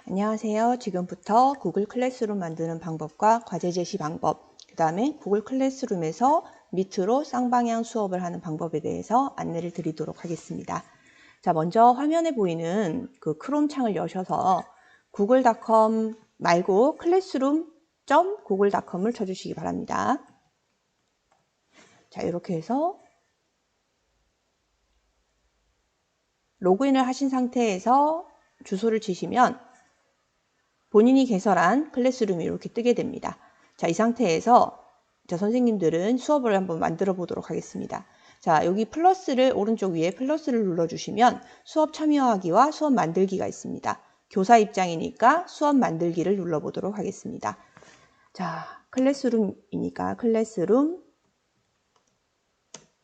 안녕하세요. 지금부터 구글 클래스룸 만드는 방법과 과제 제시 방법, 그 다음에 구글 클래스룸에서 밑으로 쌍방향 수업을 하는 방법에 대해서 안내를 드리도록 하겠습니다. 자, 먼저 화면에 보이는 그 크롬 창을 여셔서 google.com 말고 classroom.google.com을 쳐주시기 바랍니다. 자, 이렇게 해서 로그인을 하신 상태에서 주소를 치시면 본인이 개설한 클래스룸이 이렇게 뜨게 됩니다. 자, 이 상태에서 선생님들은 수업을 한번 만들어 보도록 하겠습니다. 자, 여기 플러스를 오른쪽 위에 플러스를 눌러주시면 수업 참여하기와 수업 만들기가 있습니다. 교사 입장이니까 수업 만들기를 눌러보도록 하겠습니다. 자, 클래스룸이니까 클래스룸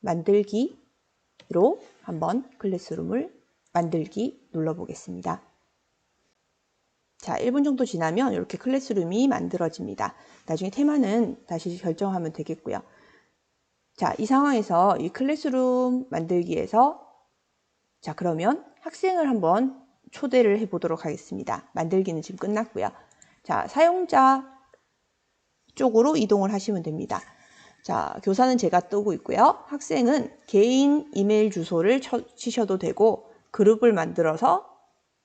만들기로 한번 클래스룸을 만들기 눌러보겠습니다. 자, 1분 정도 지나면 이렇게 클래스룸이 만들어집니다. 나중에 테마는 다시 결정하면 되겠고요. 자, 이 상황에서 이 클래스룸 만들기에서 자, 그러면 학생을 한번 초대를 해보도록 하겠습니다. 만들기는 지금 끝났고요. 자, 사용자 쪽으로 이동을 하시면 됩니다. 자, 교사는 제가 뜨고 있고요. 학생은 개인 이메일 주소를 치셔도 되고 그룹을 만들어서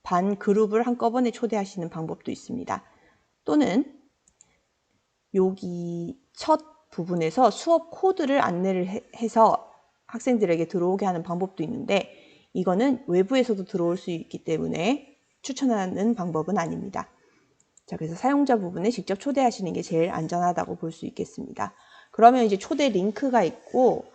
반 그룹을 한꺼번에 초대하시는 방법도 있습니다. 또는 여기 첫 부분에서 수업 코드를 안내를 해서 학생들에게 들어오게 하는 방법도 있는데 이거는 외부에서도 들어올 수 있기 때문에 추천하는 방법은 아닙니다. 자, 그래서 사용자 부분에 직접 초대하시는 게 제일 안전하다고 볼 수 있겠습니다. 그러면 이제 초대 링크가 있고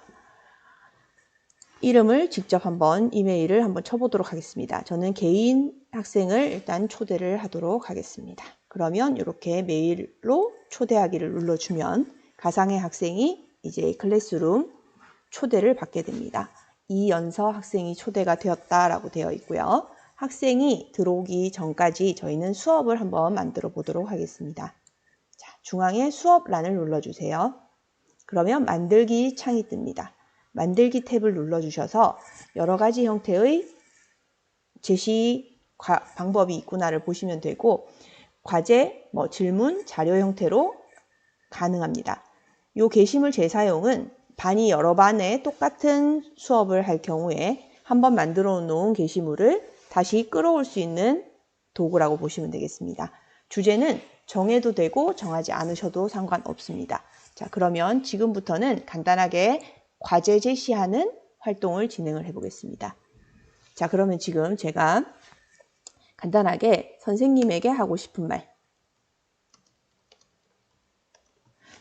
이름을 직접 한번 이메일을 한번 쳐보도록 하겠습니다. 저는 개인 학생을 일단 초대를 하도록 하겠습니다. 그러면 이렇게 메일로 초대하기를 눌러주면 가상의 학생이 이제 클래스룸 초대를 받게 됩니다. 이연서 학생이 초대가 되었다라고 되어 있고요. 학생이 들어오기 전까지 저희는 수업을 한번 만들어 보도록 하겠습니다. 자, 중앙에 수업란을 눌러주세요. 그러면 만들기 창이 뜹니다. 만들기 탭을 눌러주셔서 여러 가지 형태의 제시 방법이 있구나를 보시면 되고 과제, 질문, 자료 형태로 가능합니다. 이 게시물 재사용은 반이 여러 반에 똑같은 수업을 할 경우에 한번 만들어 놓은 게시물을 다시 끌어올 수 있는 도구라고 보시면 되겠습니다. 주제는 정해도 되고 정하지 않으셔도 상관없습니다. 자, 그러면 지금부터는 간단하게 과제 제시하는 활동을 진행을 해보겠습니다. 자, 그러면 지금 제가 간단하게 선생님에게 하고 싶은 말.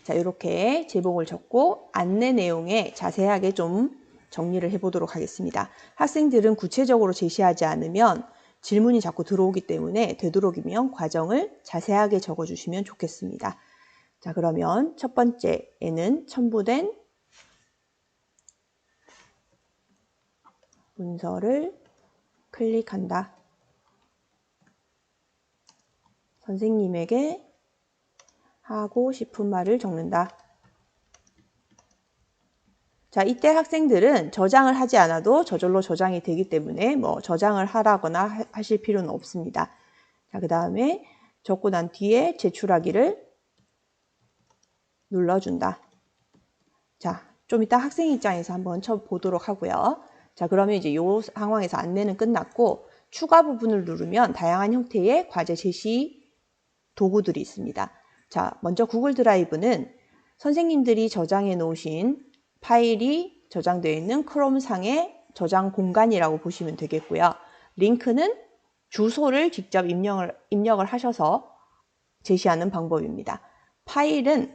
자, 이렇게 제목을 적고 안내 내용에 자세하게 좀 정리를 해보도록 하겠습니다. 학생들은 구체적으로 제시하지 않으면 질문이 자꾸 들어오기 때문에 되도록이면 과정을 자세하게 적어주시면 좋겠습니다. 자, 그러면 첫 번째에는 첨부된 문서를 클릭한다. 선생님에게 하고 싶은 말을 적는다. 자, 이때 학생들은 저장을 하지 않아도 저절로 저장이 되기 때문에 저장을 하라거나 하실 필요는 없습니다. 자, 그 다음에 적고 난 뒤에 제출하기를 눌러준다. 자, 좀 이따 학생 입장에서 한번 쳐보도록 하고요. 자, 그러면 이제 이 상황에서 안내는 끝났고 추가 부분을 누르면 다양한 형태의 과제 제시 도구들이 있습니다. 자, 먼저 구글 드라이브는 선생님들이 저장해 놓으신 파일이 저장되어 있는 크롬상의 저장 공간이라고 보시면 되겠고요. 링크는 주소를 직접 입력을 하셔서 제시하는 방법입니다. 파일은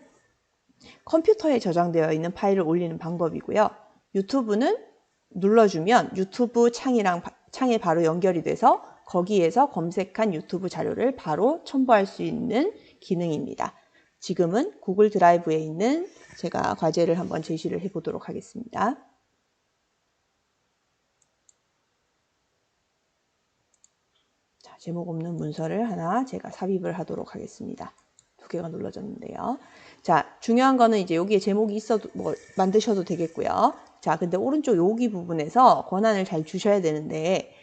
컴퓨터에 저장되어 있는 파일을 올리는 방법이고요. 유튜브는 눌러주면 유튜브 창에 바로 연결이 돼서 거기에서 검색한 유튜브 자료를 바로 첨부할 수 있는 기능입니다. 지금은 구글 드라이브에 있는 제가 과제를 한번 제시를 해보도록 하겠습니다. 자, 제목 없는 문서를 하나 제가 삽입을 하도록 하겠습니다. 2개가 눌러졌는데요. 자, 중요한 거는 이제 여기에 제목이 있어도 만드셔도 되겠고요. 자, 근데 오른쪽 여기 부분에서 권한을 잘 주셔야 되는데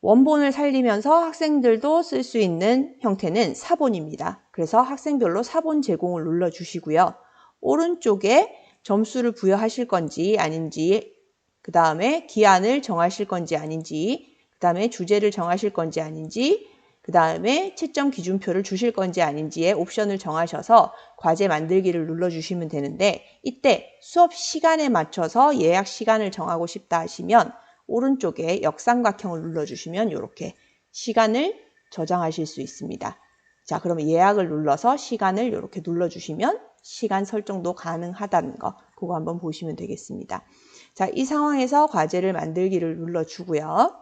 원본을 살리면서 학생들도 쓸 수 있는 형태는 사본입니다. 그래서 학생별로 사본 제공을 눌러주시고요. 오른쪽에 점수를 부여하실 건지 아닌지, 그 다음에 기한을 정하실 건지 아닌지, 그 다음에 주제를 정하실 건지 아닌지, 그 다음에 채점 기준표를 주실 건지 아닌지의 옵션을 정하셔서 과제 만들기를 눌러주시면 되는데, 이때 수업 시간에 맞춰서 예약 시간을 정하고 싶다 하시면 오른쪽에 역삼각형을 눌러주시면 이렇게 시간을 저장하실 수 있습니다. 자, 그러면 예약을 눌러서 시간을 이렇게 눌러주시면 시간 설정도 가능하다는 거, 그거 한번 보시면 되겠습니다. 자, 이 상황에서 과제를 만들기를 눌러주고요.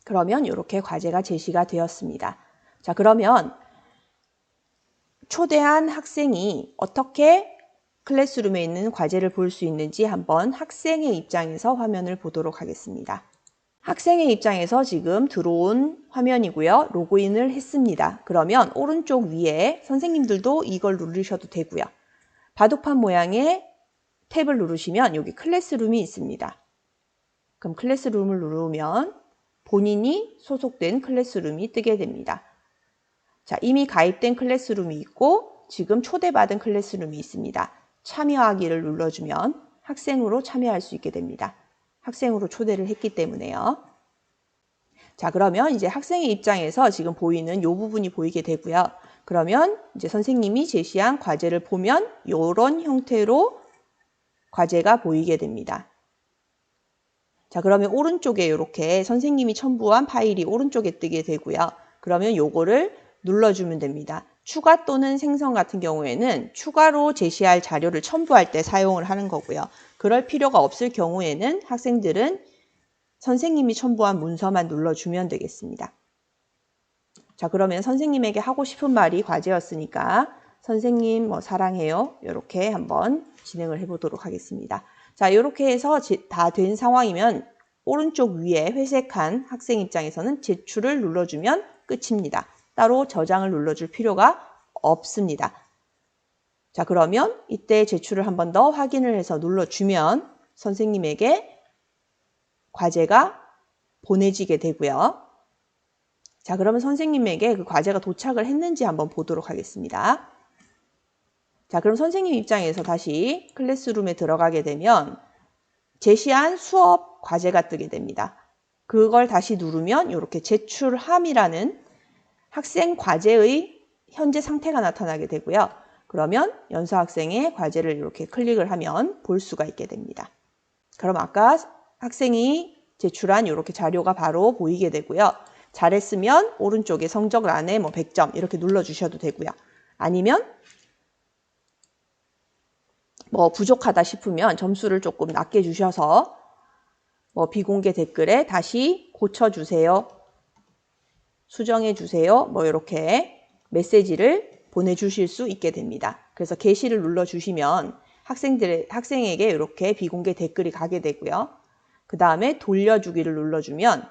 그러면 이렇게 과제가 제시가 되었습니다. 자, 그러면 초대한 학생이 어떻게 클래스룸에 있는 과제를 볼 수 있는지 한번 학생의 입장에서 화면을 보도록 하겠습니다. 학생의 입장에서 지금 들어온 화면이고요. 로그인을 했습니다. 그러면 오른쪽 위에 선생님들도 이걸 누르셔도 되고요. 바둑판 모양의 탭을 누르시면 여기 클래스룸이 있습니다. 그럼 클래스룸을 누르면 본인이 소속된 클래스룸이 뜨게 됩니다. 자, 이미 가입된 클래스룸이 있고 지금 초대받은 클래스룸이 있습니다. 참여하기를 눌러주면 학생으로 참여할 수 있게 됩니다. 학생으로 초대를 했기 때문에요. 자, 그러면 이제 학생의 입장에서 지금 보이는 이 부분이 보이게 되고요. 그러면 이제 선생님이 제시한 과제를 보면 이런 형태로 과제가 보이게 됩니다. 자, 그러면 오른쪽에 이렇게 선생님이 첨부한 파일이 오른쪽에 뜨게 되고요. 그러면 요거를 눌러주면 됩니다. 추가 또는 생성 같은 경우에는 추가로 제시할 자료를 첨부할 때 사용을 하는 거고요. 그럴 필요가 없을 경우에는 학생들은 선생님이 첨부한 문서만 눌러주면 되겠습니다. 자, 그러면 선생님에게 하고 싶은 말이 과제였으니까 선생님 사랑해요. 이렇게 한번 진행을 해보도록 하겠습니다. 자, 이렇게 해서 다 된 상황이면 오른쪽 위에 회색한 학생 입장에서는 제출을 눌러주면 끝입니다. 따로 저장을 눌러줄 필요가 없습니다. 자, 그러면 이때 제출을 한 번 더 확인을 해서 눌러주면 선생님에게 과제가 보내지게 되고요. 자, 그러면 선생님에게 그 과제가 도착을 했는지 한번 보도록 하겠습니다. 자, 그럼 선생님 입장에서 다시 클래스룸에 들어가게 되면 제시한 수업 과제가 뜨게 됩니다. 그걸 다시 누르면 이렇게 제출함이라는 학생 과제의 현재 상태가 나타나게 되고요. 그러면 연수 학생의 과제를 이렇게 클릭을 하면 볼 수가 있게 됩니다. 그럼 아까 학생이 제출한 이렇게 자료가 바로 보이게 되고요. 잘했으면 오른쪽에 성적란에 100점 이렇게 눌러주셔도 되고요. 아니면 부족하다 싶으면 점수를 조금 낮게 주셔서 비공개 댓글에 다시 고쳐주세요. 수정해 주세요. 이렇게 메시지를 보내주실 수 있게 됩니다. 그래서 게시를 눌러주시면 학생에게 이렇게 비공개 댓글이 가게 되고요. 그 다음에 돌려주기를 눌러주면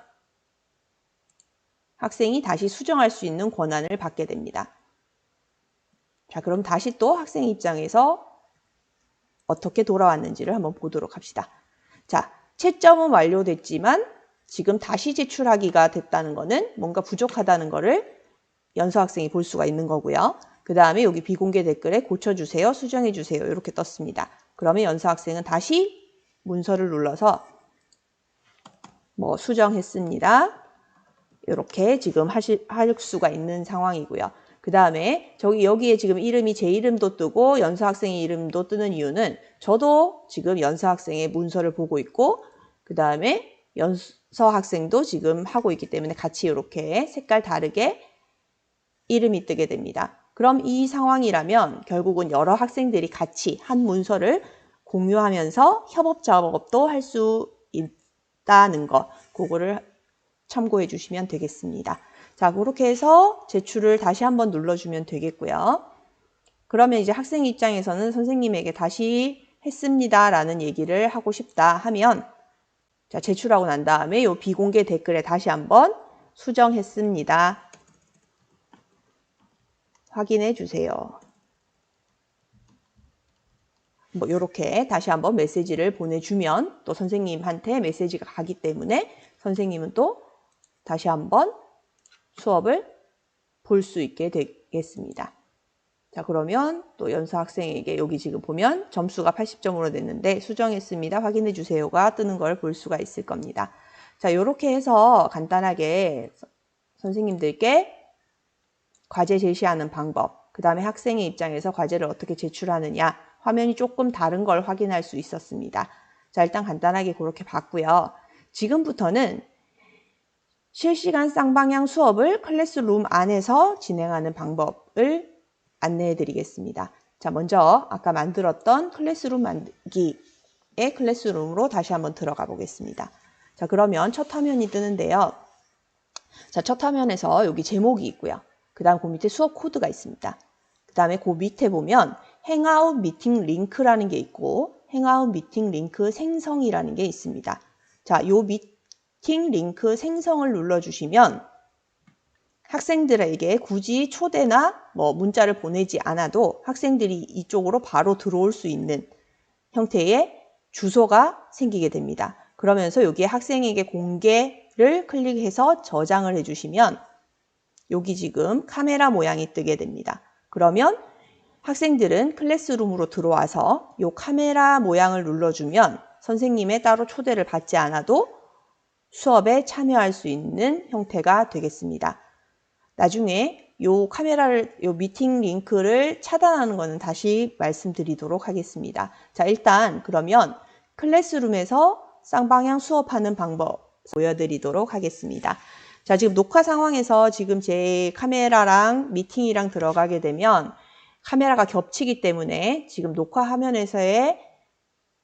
학생이 다시 수정할 수 있는 권한을 받게 됩니다. 자, 그럼 다시 또 학생 입장에서 어떻게 돌아왔는지를 한번 보도록 합시다. 자, 채점은 완료됐지만 지금 다시 제출하기가 됐다는 거는 뭔가 부족하다는 거를 연수 학생이 볼 수가 있는 거고요. 그 다음에 여기 비공개 댓글에 고쳐주세요, 수정해주세요 이렇게 떴습니다. 그러면 연수 학생은 다시 문서를 눌러서 수정했습니다. 이렇게 지금 할 수가 있는 상황이고요. 그 다음에 여기에 지금 제 이름도 뜨고 연수 학생의 이름도 뜨는 이유는 저도 지금 연수 학생의 문서를 보고 있고 그 다음에 연서 학생도 지금 하고 있기 때문에 같이 이렇게 색깔 다르게 이름이 뜨게 됩니다. 그럼 이 상황이라면 결국은 여러 학생들이 같이 한 문서를 공유하면서 협업 작업도 할 수 있다는 거, 그거를 참고해 주시면 되겠습니다. 자, 그렇게 해서 제출을 다시 한번 눌러주면 되겠고요. 그러면 이제 학생 입장에서는 선생님에게 다시 했습니다 라는 얘기를 하고 싶다 하면 자, 제출하고 난 다음에 이 비공개 댓글에 다시 한번 수정했습니다. 확인해 주세요. 이렇게 다시 한번 메시지를 보내주면 또 선생님한테 메시지가 가기 때문에 선생님은 또 다시 한번 수업을 볼 수 있게 되겠습니다. 자, 그러면 또 연수 학생에게 여기 지금 보면 점수가 80점으로 됐는데 수정했습니다. 확인해 주세요가 뜨는 걸 볼 수가 있을 겁니다. 자, 이렇게 해서 간단하게 선생님들께 과제 제시하는 방법, 그 다음에 학생의 입장에서 과제를 어떻게 제출하느냐, 화면이 조금 다른 걸 확인할 수 있었습니다. 자, 일단 간단하게 그렇게 봤고요. 지금부터는 실시간 쌍방향 수업을 클래스룸 안에서 진행하는 방법을 안내해 드리겠습니다. 자, 먼저 아까 만들었던 클래스룸 만들기의 클래스룸으로 다시 한번 들어가 보겠습니다. 자, 그러면 첫 화면이 뜨는데요. 자, 첫 화면에서 여기 제목이 있고요. 그 다음 그 밑에 수업 코드가 있습니다. 그 다음에 그 밑에 보면 행아웃 미팅 링크라는 게 있고 행아웃 미팅 링크 생성이라는 게 있습니다. 자, 요 미팅 링크 생성을 눌러주시면 학생들에게 굳이 초대나 문자를 보내지 않아도 학생들이 이쪽으로 바로 들어올 수 있는 형태의 주소가 생기게 됩니다. 그러면서 여기에 학생에게 공개를 클릭해서 저장을 해주시면 여기 지금 카메라 모양이 뜨게 됩니다. 그러면 학생들은 클래스룸으로 들어와서 이 카메라 모양을 눌러주면 선생님의 따로 초대를 받지 않아도 수업에 참여할 수 있는 형태가 되겠습니다. 나중에 요 미팅 링크를 차단하는 것은 다시 말씀드리도록 하겠습니다. 자, 일단 그러면 클래스룸에서 쌍방향 수업하는 방법 보여드리도록 하겠습니다. 자, 지금 녹화 상황에서 지금 제 카메라랑 미팅이랑 들어가게 되면 카메라가 겹치기 때문에 지금 녹화 화면에서의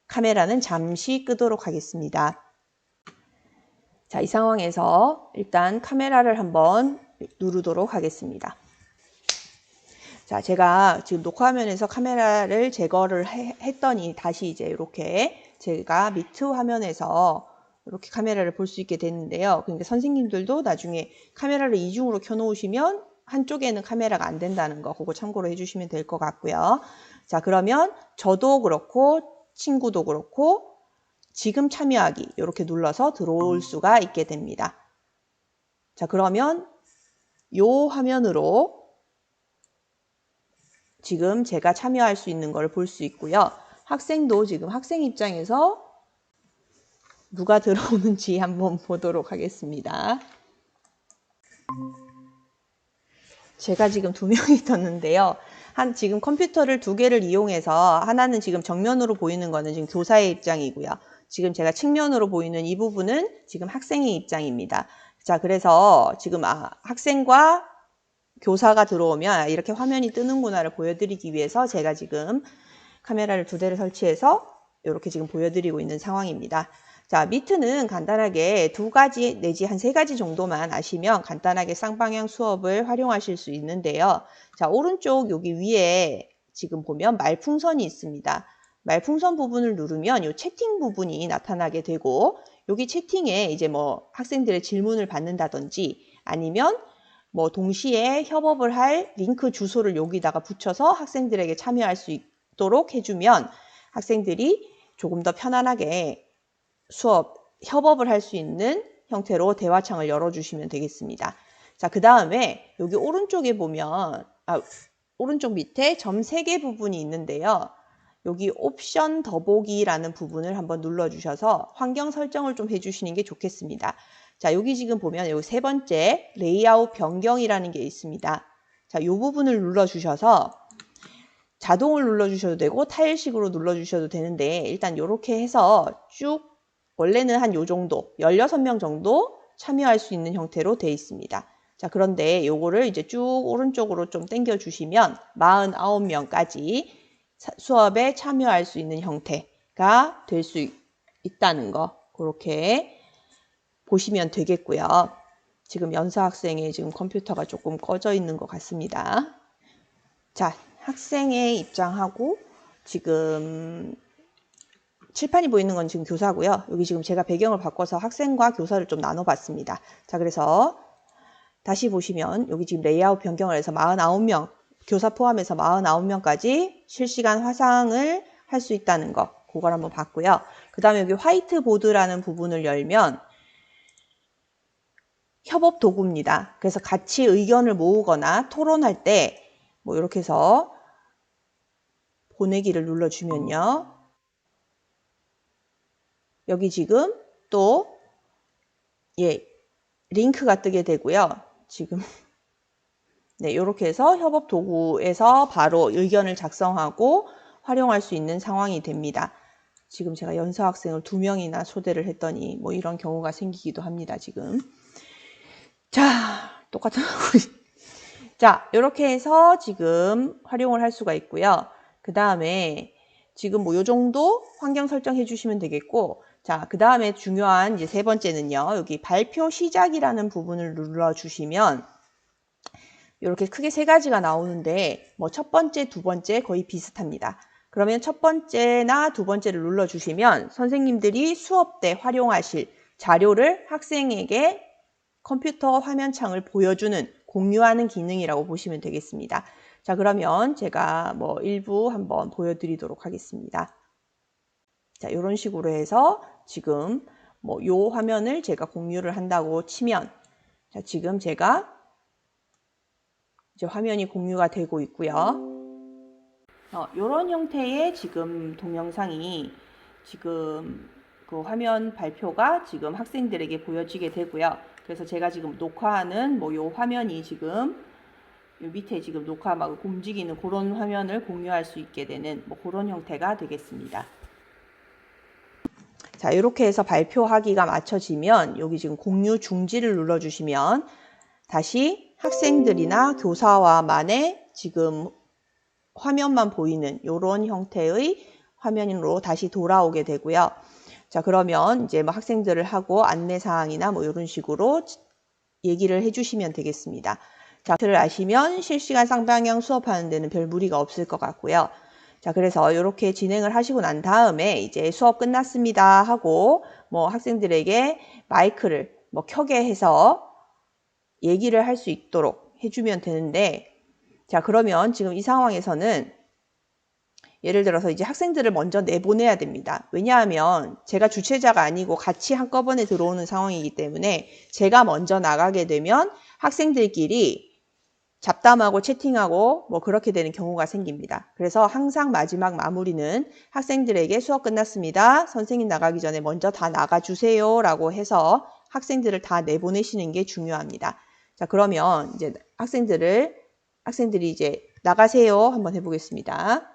카메라는 잠시 끄도록 하겠습니다. 자, 이 상황에서 일단 카메라를 한번 누르도록 하겠습니다. 자, 제가 지금 녹화 화면에서 카메라를 제거를 했더니 다시 이제 이렇게 제가 미트 화면에서 이렇게 카메라를 볼 수 있게 됐는데요. 그러니까 선생님들도 나중에 카메라를 이중으로 켜놓으시면 한쪽에는 카메라가 안 된다는 거 그거 참고로 해주시면 될 것 같고요. 자, 그러면 저도 그렇고 친구도 그렇고 지금 참여하기 이렇게 눌러서 들어올 수가 있게 됩니다. 자, 그러면 요 화면으로 지금 제가 참여할 수 있는 걸 볼 수 있고요. 학생도 지금 학생 입장에서 누가 들어오는지 한번 보도록 하겠습니다. 제가 지금 2명이 떴는데요. 지금 컴퓨터를 2개를 이용해서 하나는 지금 정면으로 보이는 거는 지금 교사의 입장이고요. 지금 제가 측면으로 보이는 이 부분은 지금 학생의 입장입니다. 자, 그래서 지금 학생과 교사가 들어오면 이렇게 화면이 뜨는구나를 보여드리기 위해서 제가 지금 카메라를 2대를 설치해서 이렇게 지금 보여드리고 있는 상황입니다. 자, 미트는 간단하게 2가지 내지 한 3가지 정도만 아시면 간단하게 쌍방향 수업을 활용하실 수 있는데요. 자, 오른쪽 여기 위에 지금 보면 말풍선이 있습니다. 말풍선 부분을 누르면 이 채팅 부분이 나타나게 되고 여기 채팅에 이제 학생들의 질문을 받는다든지 아니면 동시에 협업을 할 링크 주소를 여기다가 붙여서 학생들에게 참여할 수 있도록 해주면 학생들이 조금 더 편안하게 협업을 할 수 있는 형태로 대화창을 열어주시면 되겠습니다. 자, 그 다음에 여기 오른쪽에 보면, 오른쪽 밑에 점 3개 부분이 있는데요. 여기 옵션 더보기라는 부분을 한번 눌러주셔서 환경 설정을 좀 해주시는 게 좋겠습니다. 자, 여기 지금 보면 여기 3번째 레이아웃 변경이라는 게 있습니다. 자, 이 부분을 눌러주셔서 자동을 눌러주셔도 되고 타일식으로 눌러주셔도 되는데 일단 이렇게 해서 쭉 원래는 한 요 정도 16명 정도 참여할 수 있는 형태로 되어 있습니다. 자, 그런데 요거를 이제 쭉 오른쪽으로 좀 당겨 주시면 49명까지 수업에 참여할 수 있는 형태가 될 수 있다는 거 그렇게 보시면 되겠고요. 지금 연수 학생의 지금 컴퓨터가 조금 꺼져 있는 것 같습니다. 자, 학생의 입장하고 지금 칠판이 보이는 건 지금 교사고요. 여기 지금 제가 배경을 바꿔서 학생과 교사를 좀 나눠봤습니다. 자, 그래서 다시 보시면 여기 지금 레이아웃 변경을 해서 49명, 교사 포함해서 49명까지 실시간 화상을 할 수 있다는 거 그걸 한번 봤고요. 그 다음에 여기 화이트보드라는 부분을 열면 협업 도구입니다. 그래서 같이 의견을 모으거나 토론할 때 뭐 이렇게 해서 보내기를 눌러주면요. 여기 지금 또 링크가 뜨게 되고요. 지금 네, 이렇게 해서 협업 도구에서 바로 의견을 작성하고 활용할 수 있는 상황이 됩니다. 지금 제가 연서 학생을 2명이나 초대를 했더니 뭐 이런 경우가 생기기도 합니다. 지금. 자, 똑같은 자, 이렇게 해서 지금 활용을 할 수가 있고요. 그 다음에 지금 뭐 요 정도 환경 설정해 주시면 되겠고, 자, 그 다음에 중요한 이제 3번째는요. 여기 발표 시작이라는 부분을 눌러 주시면 이렇게 크게 3가지가 나오는데 뭐 첫 번째, 두 번째 거의 비슷합니다. 그러면 첫 번째나 두 번째를 눌러 주시면 선생님들이 수업 때 활용하실 자료를 학생에게 컴퓨터 화면창을 보여주는 공유하는 기능이라고 보시면 되겠습니다. 자, 그러면 제가 뭐 일부 한번 보여드리도록 하겠습니다. 자, 이런 식으로 해서 지금 뭐 요 화면을 제가 공유를 한다고 치면, 자, 지금 제가 이제 화면이 공유가 되고 있고요. 이런 형태의 지금 동영상이 지금 그 화면 발표가 지금 학생들에게 보여지게 되고요. 그래서 제가 지금 녹화하는 뭐 요 화면이 지금 요 밑에 지금 녹화 막 움직이는 그런 화면을 공유할 수 있게 되는 뭐 그런 형태가 되겠습니다. 자, 이렇게 해서 발표하기가 맞춰지면 여기 지금 공유 중지를 눌러주시면 다시 학생들이나 교사와만의 지금 화면만 보이는 이런 형태의 화면으로 다시 돌아오게 되고요. 자, 그러면 이제 뭐 학생들을 하고 안내사항이나 뭐 이런 식으로 얘기를 해주시면 되겠습니다. 자, 를 아시면 실시간 쌍방향 수업하는 데는 별 무리가 없을 것 같고요. 자, 그래서 이렇게 진행을 하시고 난 다음에 이제 수업 끝났습니다 하고 뭐 학생들에게 마이크를 뭐 켜게 해서 얘기를 할 수 있도록 해주면 되는데, 자, 그러면 지금 이 상황에서는 예를 들어서 이제 학생들을 먼저 내보내야 됩니다. 왜냐하면 제가 주최자가 아니고 같이 한꺼번에 들어오는 상황이기 때문에 제가 먼저 나가게 되면 학생들끼리 잡담하고 채팅하고 뭐 그렇게 되는 경우가 생깁니다. 그래서 항상 마지막 마무리는 학생들에게 수업 끝났습니다. 선생님 나가기 전에 먼저 다 나가주세요 라고 해서 학생들을 다 내보내시는 게 중요합니다. 자, 그러면 이제 학생들이 이제 나가세요 한번 해보겠습니다.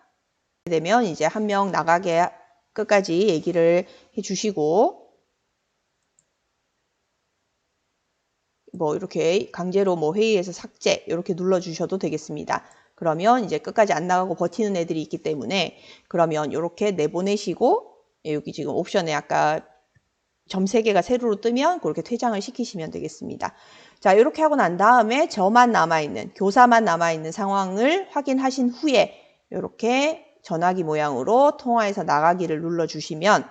되면 이제 한 명 나가게 끝까지 얘기를 해주시고 뭐 이렇게 강제로 뭐 회의에서 삭제 이렇게 눌러주셔도 되겠습니다. 그러면 이제 끝까지 안 나가고 버티는 애들이 있기 때문에 그러면 이렇게 내보내시고 여기 지금 옵션에 아까 점 3개가 세로로 뜨면 그렇게 퇴장을 시키시면 되겠습니다. 자, 이렇게 하고 난 다음에 저만 남아있는, 교사만 남아있는 상황을 확인하신 후에 이렇게 전화기 모양으로 통화해서 나가기를 눌러주시면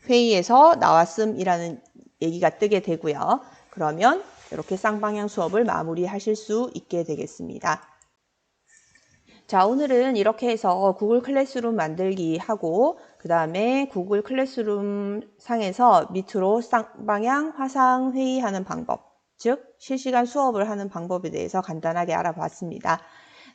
회의에서 나왔음이라는 얘기가 뜨게 되고요. 그러면 이렇게 쌍방향 수업을 마무리하실 수 있게 되겠습니다. 자, 오늘은 이렇게 해서 구글 클래스룸 만들기 하고 그 다음에 구글 클래스룸 상에서 밑으로 쌍방향 화상 회의하는 방법, 즉 실시간 수업을 하는 방법에 대해서 간단하게 알아봤습니다.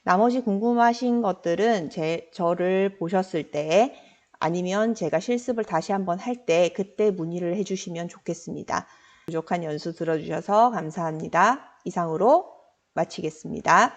나머지 궁금하신 것들은 저를 보셨을 때 아니면 제가 실습을 다시 한번 할 때 그때 문의를 해주시면 좋겠습니다. 부족한 연수 들어주셔서 감사합니다. 이상으로 마치겠습니다.